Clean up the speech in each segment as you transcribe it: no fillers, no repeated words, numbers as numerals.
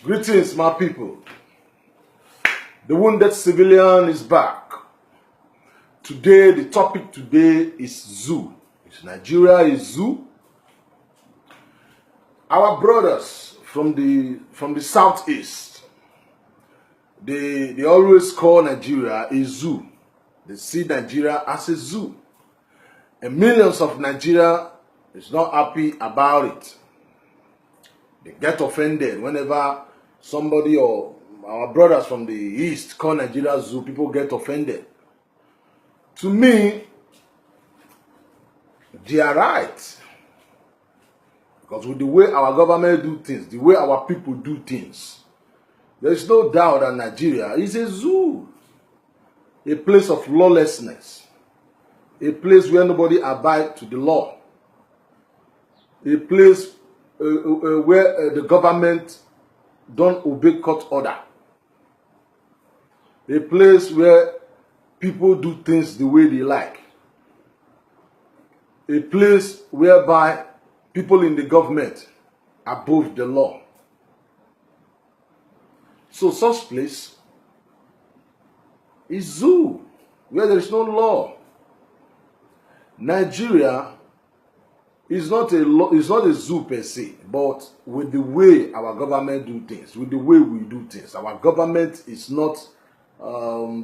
Greetings, my people. The wounded civilian is back. Today, the topic today is zoo. Is Nigeria a zoo? Our brothers from the southeast, they always call Nigeria a zoo. They see Nigeria as a zoo. And millions of Nigeria is not happy about it. They get offended whenever somebody or our brothers from the east call Nigeria zoo. People get offended. To me, they are right. Because with the way our government do things, the way our people do things, there is no doubt that Nigeria is a zoo. A place of lawlessness. A place where nobody abides to the law. A place where the government don't obey court order. A place where people do things the way they like. A place whereby people in the government are above the law. So such place is zoo, where there is no law. Nigeria is not a zoo per se, but with the way our government do things, with the way we do things, our government is not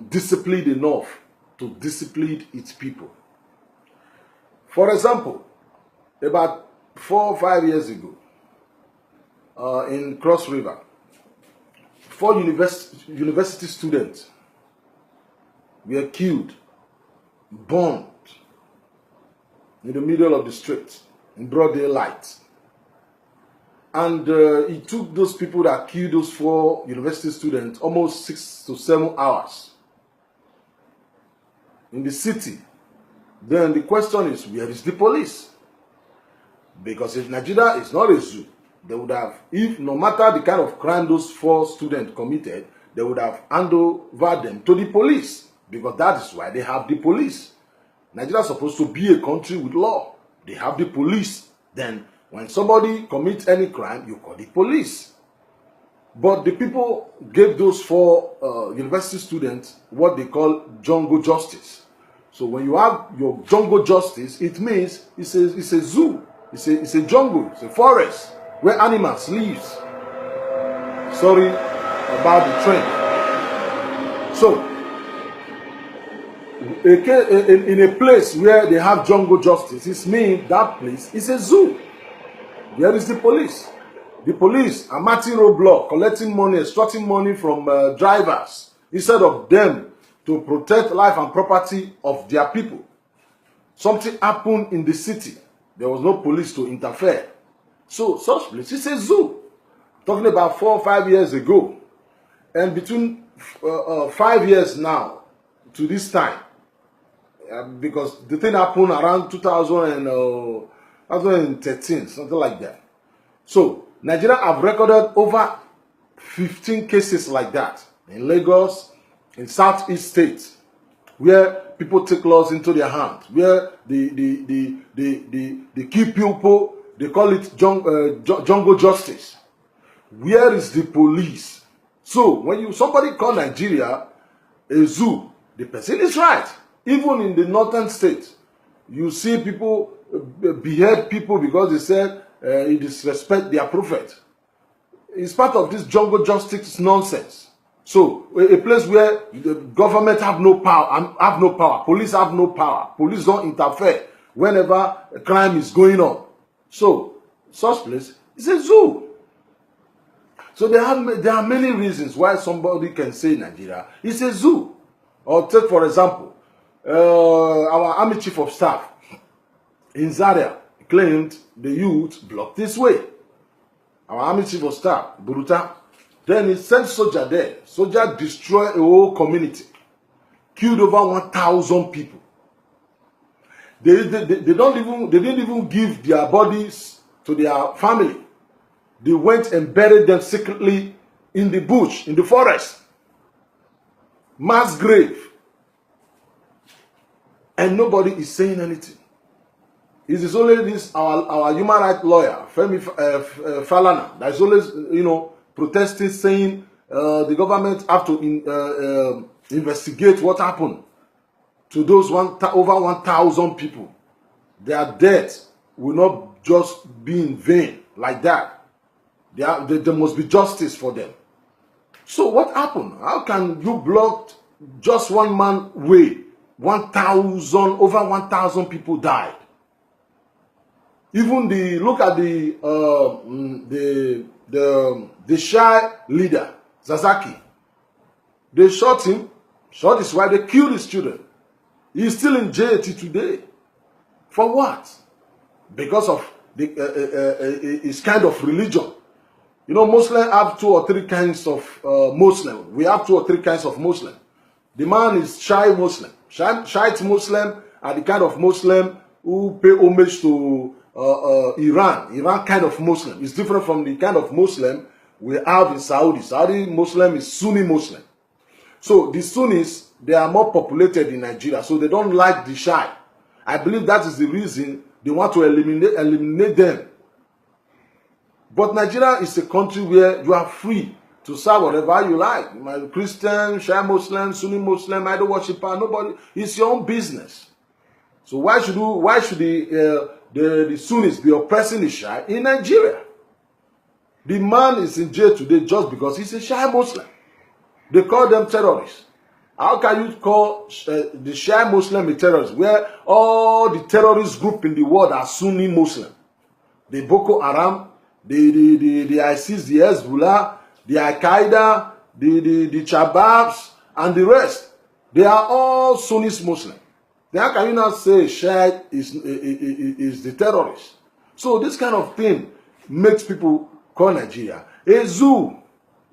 disciplined enough to discipline its people. For example, about 4 or 5 years ago, in Cross River, 4 university students were killed, burned in the middle of the street in broad daylight. And it took those people that killed those 4 university students almost 6 to 7 hours in the city. Then the question is, where is the police? Because if Nigeria is not a zoo, they would have, if no matter the kind of crime those 4 students committed, they would have handed over them to the police. Because that is why they have the police. Nigeria is supposed to be a country with law. They have the police. Then when somebody commits any crime, you call the police. But the people gave those 4 university students what they call jungle justice. So when you have your jungle justice, it means it's a zoo. It's a jungle. It's a forest where animals live. Sorry about the train. So in a place where they have jungle justice, it means that place is a zoo. Where is the police? The police are marching roadblock, collecting money, extracting money from drivers, instead of them to protect life and property of their people. Something happened in the city. There was no police to interfere. So such place is a zoo. Talking about 4 or 5 years ago. And between 5 years now to this time, because the thing happened around 2013, something like that. So Nigeria have recorded over 15 cases like that in Lagos, in Southeast states, where people take laws into their hands, where they keep people, they call it jungle justice. Where is the police? So when somebody call Nigeria a zoo, the person is right. Even in the northern states, you see people behead people because they said it disrespect their prophet. It's part of this jungle justice nonsense. So a place where the government have no power, police have no power, police don't interfere whenever a crime is going on. So such place is a zoo. So there are many reasons why somebody can say Nigeria is a zoo. Or take for example, our army chief of staff in Zaria claimed the youth blocked this way. Our army chief of staff, Buruta, then he sent soldier there. Soldier destroyed a whole community, killed over 1,000 people. They didn't even give their bodies to their family. They went and buried them secretly in the bush, in the forest. Mass grave. And nobody is saying anything. It is only this our human rights lawyer, Femi Falana, that is always, protesting, saying the government have to investigate what happened to those over 1,000 people. Their death will not just be in vain like that. There must be justice for them. So what happened? How can you block just one man way? Over 1,000 people died. Even look at the Shia leader, Zazaki. They shot him, shot his wife, they killed his children. He's still in jail till today. For what? Because of his kind of religion. You know, Muslims have 2 or 3 kinds of Muslim. We have 2 or 3 kinds of Muslim. The man is Shia Muslim. Shiite Muslim are the kind of Muslim who pay homage to Iran. Iran kind of Muslim is different from the kind of Muslim we have in Saudi. Saudi Muslim is Sunni Muslim. So the Sunnis, they are more populated in Nigeria, so they don't like the Shia. I believe that is the reason they want to eliminate them. But Nigeria is a country where you are free to serve whatever you like. My Christian, Shia Muslim, Sunni Muslim, idol worshiper, nobody. It's your own business. So why should the Sunnis be oppressing the Shia in Nigeria? The man is in jail today just because he's a Shia Muslim. They call them terrorists. How can you call the Shia Muslim a terrorist where all the terrorist group in the world are Sunni Muslim? The Boko Haram, the ISIS, the Hezbollah, the Al-Qaeda, the Chababs, and the rest. They are all Sunni Muslim. Then how can you not say Shia is the terrorist? So this kind of thing makes people call Nigeria a zoo,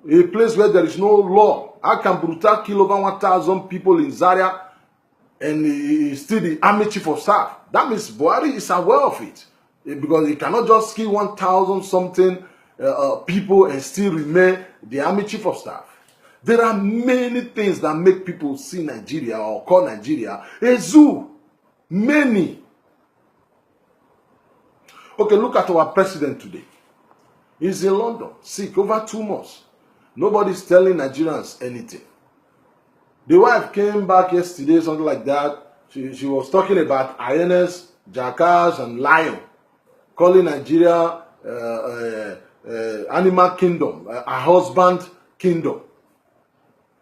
a place where there is no law. How can Brutal kill over 1,000 people in Zaria and he's still the army chief of staff? That means Buhari is aware of it. Because he cannot just kill 1,000 something people and still remain the army chief of staff. There are many things that make people see Nigeria or call Nigeria a zoo. Many. Okay, look at our president today. He's in London, sick, over 2 months. Nobody's telling Nigerians anything. The wife came back yesterday, something like that. She was talking about hyenas, jackals, and lion, calling Nigeria animal kingdom, a husband kingdom.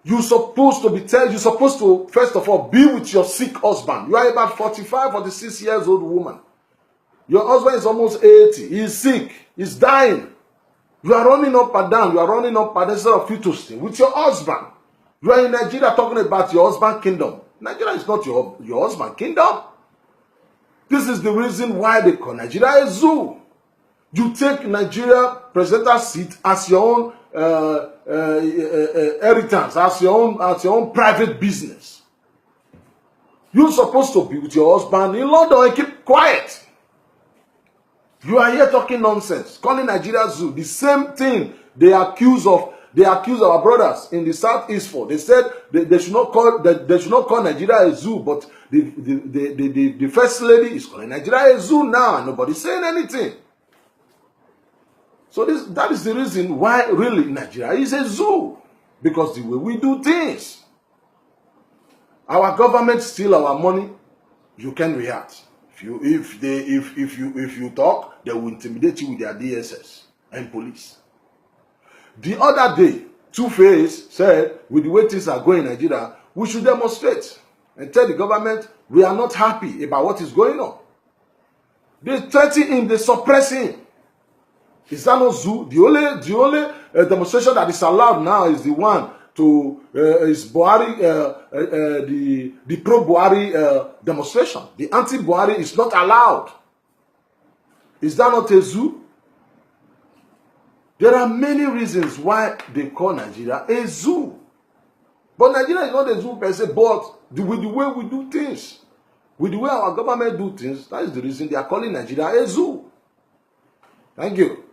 You're supposed to, first of all, be with your sick husband. You are about 45, 46 years old woman. Your husband is almost 80. He's sick. He's dying. You are running up and down. You are running up and down instead of you to stay with your husband. You are in Nigeria talking about your husband kingdom. Nigeria is not your husband kingdom. This is the reason why they call Nigeria a zoo. You take Nigeria presidential seat as your own inheritance, as your own private business. You're supposed to be with your husband in London and keep quiet. You are here talking nonsense, calling Nigeria zoo. The same thing they accuse our brothers in the southeast for. They said they should not call Nigeria a zoo, but the first lady is calling Nigeria a zoo now, and nobody's saying anything. So that is the reason why really Nigeria is a zoo, because the way we do things. Our government steal our money, you can react. If you talk, they will intimidate you with their DSS and police. The other day, Two-Face said, with the way things are going in Nigeria, we should demonstrate and tell the government we are not happy about what is going on. They threaten him, they suppress him. Is that not zoo? The only demonstration that is allowed now is the one is Buhari, the pro-Buhari demonstration. The anti-Buhari is not allowed. Is that not a zoo? There are many reasons why they call Nigeria a zoo. But Nigeria is not a zoo per se, but with the way we do things, with the way our government do things, that is the reason they are calling Nigeria a zoo. Thank you.